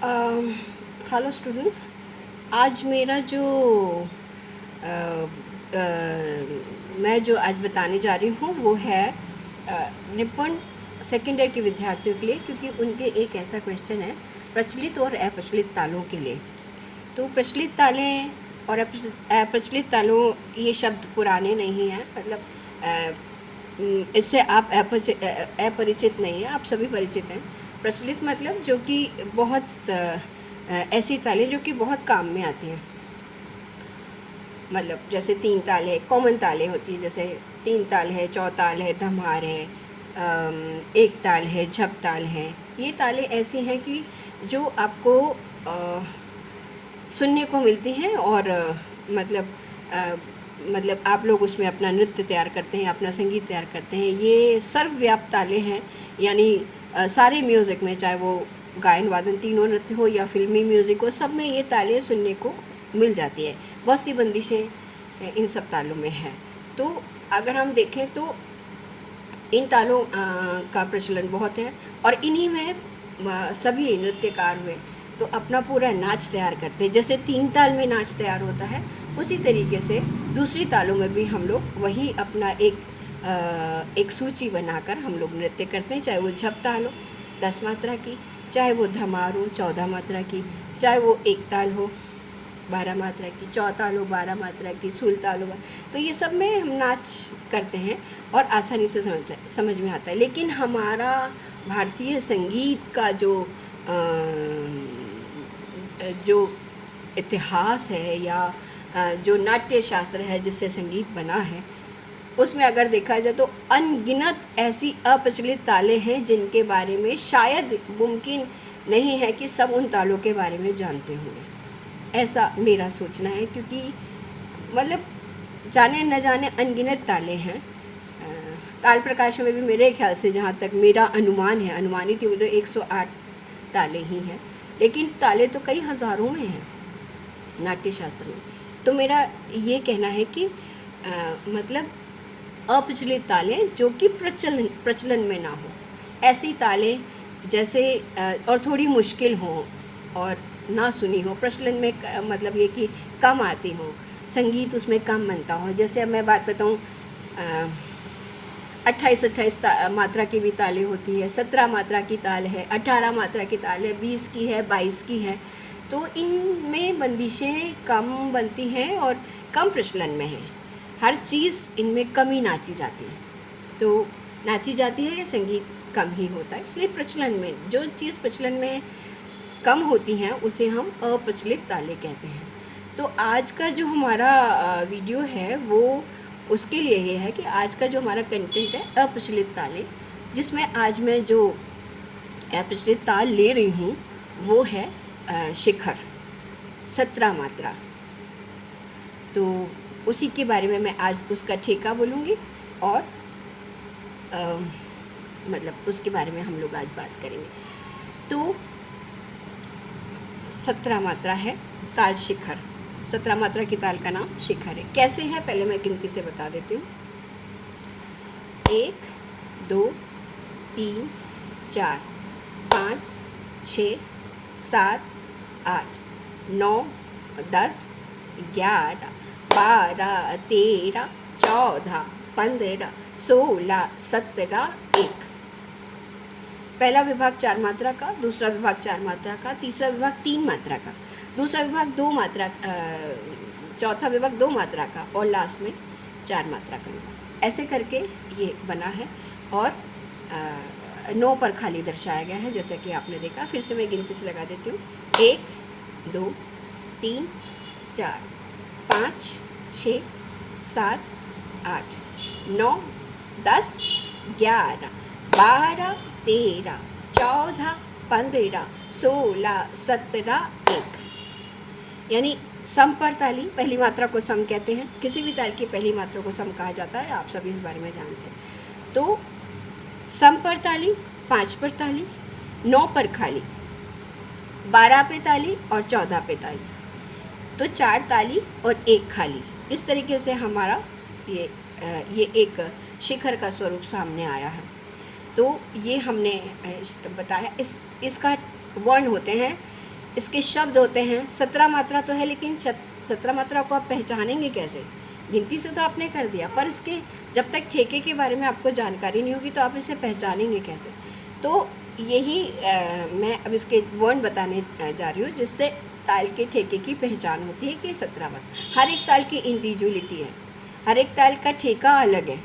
Hello students. आज मेरा जो मैं जो आज बताने जा रही हूँ वो है निपुण सेकेंड ईयर के विद्यार्थियों के लिए, क्योंकि उनके एक ऐसा क्वेश्चन है प्रचलित और अप्रचलित तालों के लिए। तो प्रचलित तालें और अप्रचलित तालों, ये शब्द पुराने नहीं हैं, मतलब इससे आप अपरिचित नहीं हैं, आप सभी परिचित हैं। प्रचलित मतलब जो कि बहुत ऐसी तालें जो कि बहुत काम में आती हैं, मतलब जैसे तीन ताल है, कॉमन तालें होती हैं, जैसे तीन ताल है, चौताल है, धमार है, एक ताल है, झप ताल है। ये तालें ऐसी हैं कि जो आपको सुनने को मिलती हैं और मतलब आप लोग उसमें अपना नृत्य तैयार करते हैं, अपना संगीत तैयार करते हैं। ये सर्वव्यापी तालें हैं, यानी सारे म्यूज़िक में, चाहे वो गायन वादन तीनों नृत्य हो या फिल्मी म्यूज़िक हो, सब में ये तालें सुनने को मिल जाती है। बहुत सी बंदिशें इन सब तालों में हैं। तो अगर हम देखें तो इन तालों का प्रचलन बहुत है, और इन्हीं में सभी नृत्यकार हुए तो अपना पूरा नाच तैयार करते हैं। जैसे तीन ताल में नाच तैयार होता है, उसी तरीके से दूसरी तालों में भी हम लोग वही अपना एक सूची बनाकर हम लोग नृत्य करते हैं। चाहे वो झप ताल हो 10 मात्रा की, चाहे वो धमार हो 14 मात्रा की, चाहे वो एक ताल हो 12 मात्रा की, चौताल हो 12 मात्रा की, सुल ताल हो। तो ये सब में हम नाच करते हैं और आसानी से समझ में आता है। लेकिन हमारा भारतीय संगीत का जो इतिहास है या जो नाट्य शास्त्र है जिससे संगीत बना है, उसमें अगर देखा जाए तो अनगिनत ऐसी अप्रचलित तालें हैं जिनके बारे में शायद मुमकिन नहीं है कि सब उन तालों के बारे में जानते होंगे। ऐसा मेरा सोचना है, क्योंकि मतलब जाने न जाने अनगिनत तालें हैं। ताल प्रकाश में भी मेरे ख्याल से, जहाँ तक मेरा अनुमान है, अनुमानित वो 108 तालें ही हैं, लेकिन तालें तो कई हज़ारों में हैं नाट्य शास्त्र में। तो मेरा ये कहना है कि मतलब अप्रचलित तालें जो कि प्रचलन में ना हो, ऐसी तालें जैसे और थोड़ी मुश्किल हों और ना सुनी हो, प्रचलन में मतलब ये कि कम आती हो, संगीत उसमें कम बनता हो। जैसे अब मैं बात बताऊँ, 28 मात्रा की भी तालें होती है, 17 मात्रा की ताल है, 18 मात्रा की ताल है, 20 की है, 22 की है। तो इनमें बंदिशें कम बनती हैं और कम प्रचलन में हैं। हर चीज़ इनमें कम ही नाची जाती है, तो नाची जाती है, संगीत कम ही होता है। इसलिए प्रचलन में जो चीज़ प्रचलन में कम होती हैं उसे हम अप्रचलित तालें कहते हैं। तो आज का जो हमारा वीडियो है वो उसके लिए ये है कि आज का जो हमारा कंटेंट है अप्रचलित तालें, जिसमें आज मैं जो अप्रचलित ताल ले रही हूँ वो है शिखर, 17 मात्रा। तो उसी के बारे में मैं आज उसका ठेका बोलूँगी और मतलब उसके बारे में हम लोग आज बात करेंगे। तो 17 मात्रा है ताल शिखर। 17 मात्रा की ताल का नाम शिखर है। कैसे है पहले मैं गिनती से बता देती हूँ। 1 2 3 4 5 6 7 8 9 10 11 12 13 14 15 16 17 1। पहला विभाग 4 मात्रा का, दूसरा विभाग 4 मात्रा का, तीसरा विभाग 3 मात्रा का, दूसरा विभाग 2 मात्रा, चौथा विभाग 2 मात्रा का, और लास्ट में 4 मात्रा का विभाग। ऐसे करके ये बना है और 9 पर खाली दर्शाया गया है, जैसा कि आपने देखा। फिर से मैं गिनती से लगा देती हूँ। 1 2 3 4 5 6 7 8 9 10 11 12 13 14 15 16 17 1। यानी सम पर ताली, पहली मात्रा को सम कहते हैं। किसी भी ताल की पहली मात्रा को सम कहा जाता है, आप सभी इस बारे में जानते हैं। तो सम पर ताली, 5 पर ताली, 9 पर खाली, 12 पे ताली और 14 पे ताली। तो 4 ताली और 1 खाली। इस तरीके से हमारा ये एक शिखर का स्वरूप सामने आया है। तो ये हमने बताया। इसका वर्ण होते हैं इसके शब्द होते हैं। 17 मात्रा तो है, लेकिन 17 मात्रा को आप पहचानेंगे कैसे? गिनती से तो आपने कर दिया, पर इसके जब तक ठेके के बारे में आपको जानकारी नहीं होगी तो आप इसे पहचानेंगे कैसे? तो यही मैं अब इसके वर्ण बताने जा रही हूँ, जिससे ताल के ठेके की पहचान होती है कि 17 मात्रा। हर एक ताल की इंडिविजुअलिटी है, हर एक ताल का ठेका अलग है,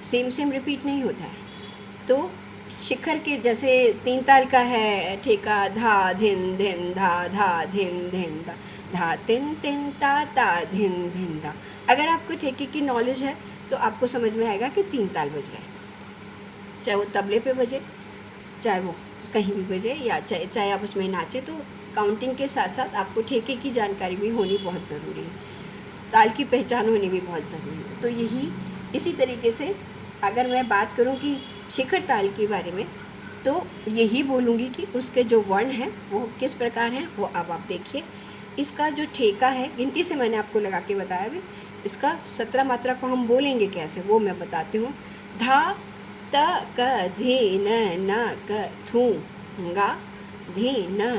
सेम रिपीट नहीं होता है। तो शिखर के जैसे 3 ताल का है ठेका, धा धिन धिन धा, धा धिन धिन धा, धा तिन तिन ता ता धिन धिन धा। अगर आपको ठेके की नॉलेज है तो आपको समझ में आएगा कि 3 ताल बज रहे हैं, चाहे वो तबले पे बजे, चाहे वो कहीं भी बजे, या चाहे आप उसमें नाचे। तो काउंटिंग के साथ साथ आपको ठेके की जानकारी भी होनी बहुत ज़रूरी है, ताल की पहचान होनी भी बहुत ज़रूरी है। तो यही इसी तरीके से अगर मैं बात करूं कि शिखर ताल के बारे में, तो यही बोलूँगी कि उसके जो वर्ण हैं वो किस प्रकार हैं, वो अब आप देखिए। इसका जो ठेका है, गिनती से मैंने आपको लगा के बताया भी, इसका 17 मात्रा को हम बोलेंगे कैसे वो मैं बताती हूँ। धा त क धी न क थू गा, धी न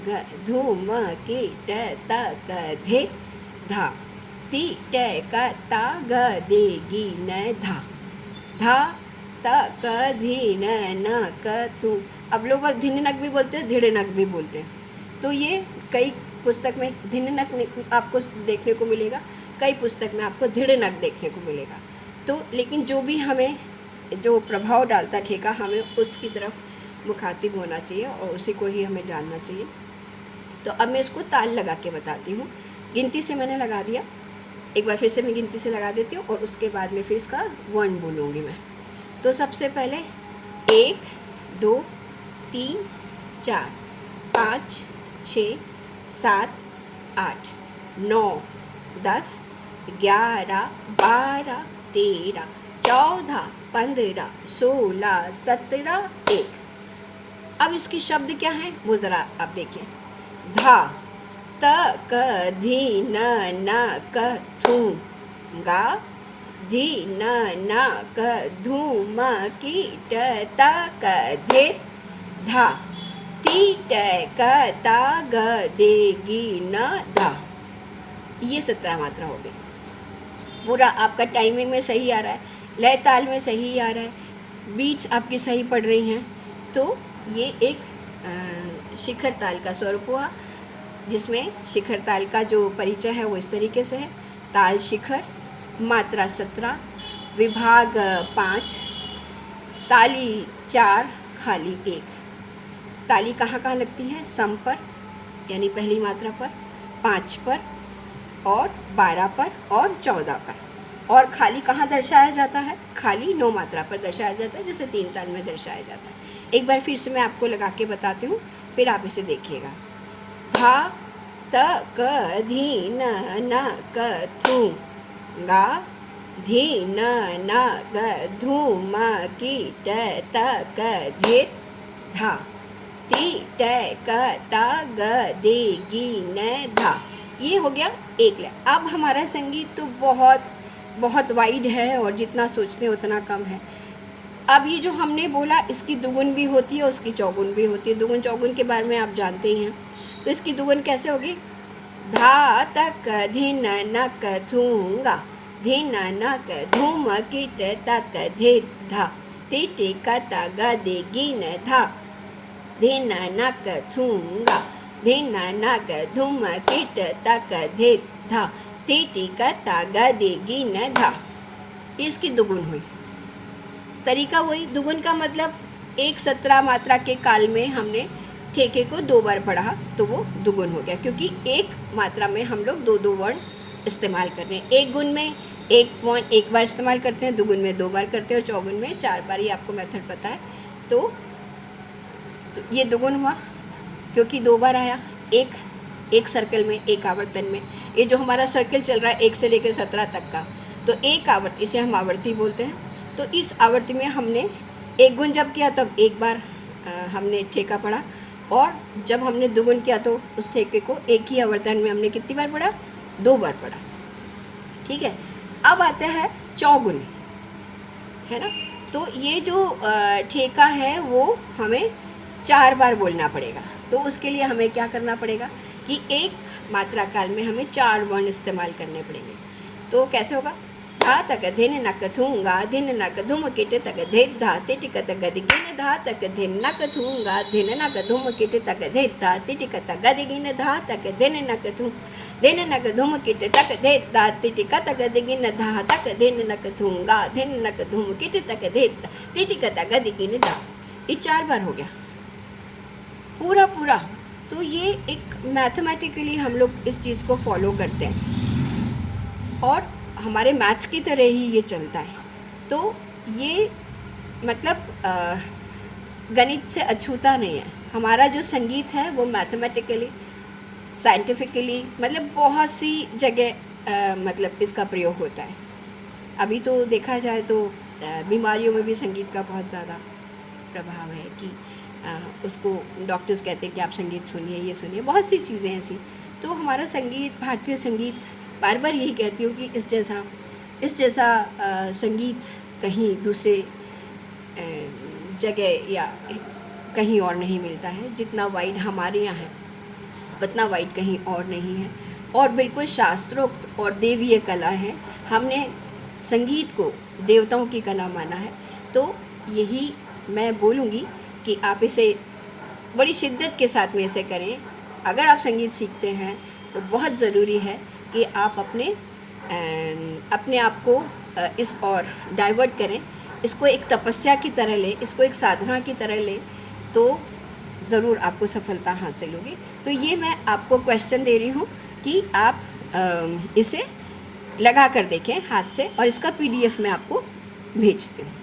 ग धू म की ट त क धे धा, ती ट क ता ग दे गी न धा, धा त क धी न क थू। अब लोग धिननक भी बोलते हैं, धिड़नक भी बोलते हैं। तो ये कई पुस्तक में धिननक आपको देखने को मिलेगा, कई पुस्तक में आपको धिड़नक देखने को मिलेगा। तो लेकिन जो भी हमें जो प्रभाव डालता ठेका, हमें उसकी तरफ मुखातिब होना चाहिए और उसी को ही हमें जानना चाहिए। तो अब मैं इसको ताल लगा के बताती हूँ। गिनती से मैंने लगा दिया, एक बार फिर से मैं गिनती से लगा देती हूँ और उसके बाद में फिर इसका वर्ण बोलूँगी मैं। तो सबसे पहले 1 2 3 4 5 6 7 8 9 10 11 12 13 14 15 16 17 1। अब इसके शब्द क्या हैं वो ज़रा आप देखिए। धा त क धी न क थू गा, धी न क धू म की ट त क धे धा, ती ट क ता ग दे गी न धा। ये 17 मात्रा हो गई। पूरा आपका टाइमिंग में सही आ रहा है, लय ताल में सही आ रहा है, बीट्स आपकी सही पड़ रही हैं। तो ये एक शिखर ताल का स्वरूप हुआ, जिसमें शिखर ताल का जो परिचय है वो इस तरीके से है। ताल शिखर, मात्रा 17, विभाग 5, ताली 4, खाली 1। ताली कहाँ कहाँ लगती है? सम पर यानी पहली मात्रा पर, 5 पर और 12 पर और 14 पर। और खाली कहाँ दर्शाया जाता है? खाली 9 मात्रा पर दर्शाया जाता है, जैसे 3 ताल में दर्शाया जाता है। एक बार फिर से मैं आपको लगा के बताती हूँ, फिर आप इसे देखिएगा। धा त क धी न क थू गा, धी न ग धू म की ट त क धे धा, ती ट क ता ग दे गी न धा। ये हो गया एक लय। अब हमारा संगीत तो बहुत वाइड है और जितना सोचते हैं उतना कम है। अब ये जो हमने बोला, इसकी दुगुन भी होती है, उसकी चौगुन भी होती है। दुगुन चौगुन के बारे में आप जानते ही हैं। तो इसकी दुगुन कैसे होगी? धा तक धिन न क थूंगा, धिन न क धूम कीट तक धे धा, ती टी क ता ग दे गी न धा, धिन न क थूंगा, धिन न क धूम कीट तक धे धा, ती टी क ता ग दे गी न धा। इसकी दुगुन हुई। तरीका वही, दुगुन का मतलब एक 17 मात्रा के काल में हमने ठेके को 2 बार पढ़ा तो वो दुगुन हो गया, क्योंकि एक मात्रा में हम लोग 2 वर्ण इस्तेमाल कर रहे हैं। एक गुण में एक वर्ण 1 बार इस्तेमाल करते हैं, दुगुन में 2 बार करते हैं और चौगुन में 4 बार। ये आपको मेथड पता है। तो ये दुगुन हुआ क्योंकि 2 बार आया एक सर्कल में, एक आवर्तन में। ये जो हमारा सर्कल चल रहा है 1 से लेकर 17 तक का, तो एक आवर्ती, इसे हम आवर्ती बोलते हैं। तो इस आवर्ती में हमने एक गुण जब किया तब 1 बार हमने ठेका पढ़ा, और जब हमने दुगुन किया तो उस ठेके को एक ही आवर्तन में हमने कितनी बार पढ़ा? 2 बार पढ़ा। ठीक है। अब आता है चौगुन, है ना। तो ये जो ठेका है वो हमें 4 बार बोलना पड़ेगा। तो उसके लिए हमें क्या करना पड़ेगा कि एक मात्रा काल में हमें 4 वर्ण इस्तेमाल करने पड़ेंगे। तो कैसे होगा? धा तक धिन नक थूंगा धिन नक धुम किट तक धित धा तिटिक तक गिन धा तक धिन नक थूंगा धिन नक धुम किट तक धित धा तिटिक तक गिन धा तक धिन नक थू धिन नक धुम किट तक धित धा तिटिक तक गिन धा तक धिन नक थूंगा धिन नक धुम किट तक धित तिटिक तक गिन धा। ये 4 बार हो गया पूरा। तो ये एक मैथमेटिकली हम लोग इस चीज़ को फॉलो करते हैं और हमारे मैथ्स की तरह ही ये चलता है। तो ये मतलब गणित से अछूता नहीं है। हमारा जो संगीत है वो मैथमेटिकली साइंटिफिकली मतलब बहुत सी जगह मतलब इसका प्रयोग होता है। अभी तो देखा जाए तो बीमारियों में भी संगीत का बहुत ज़्यादा प्रभाव है कि उसको डॉक्टर्स कहते हैं कि आप संगीत सुनिए, ये सुनिए, बहुत सी चीज़ें ऐसी। तो हमारा संगीत, भारतीय संगीत, बार बार यही कहती हूँ कि इस जैसा संगीत कहीं दूसरे जगह या कहीं और नहीं मिलता है। जितना वाइड हमारे यहाँ है उतना वाइड कहीं और नहीं है और बिल्कुल शास्त्रोक्त और देवीय कला है। हमने संगीत को देवताओं की कला माना है। तो यही मैं बोलूँगी कि आप इसे बड़ी शिद्दत के साथ में इसे करें। अगर आप संगीत सीखते हैं तो बहुत ज़रूरी है कि आप अपने आप को इस और डाइवर्ट करें, इसको एक तपस्या की तरह लें, इसको एक साधना की तरह लें, तो ज़रूर आपको सफलता हासिल होगी। तो ये मैं आपको क्वेश्चन दे रही हूँ कि आप इसे लगा कर देखें हाथ से और इसका PDF मैं आपको भेजती हूँ।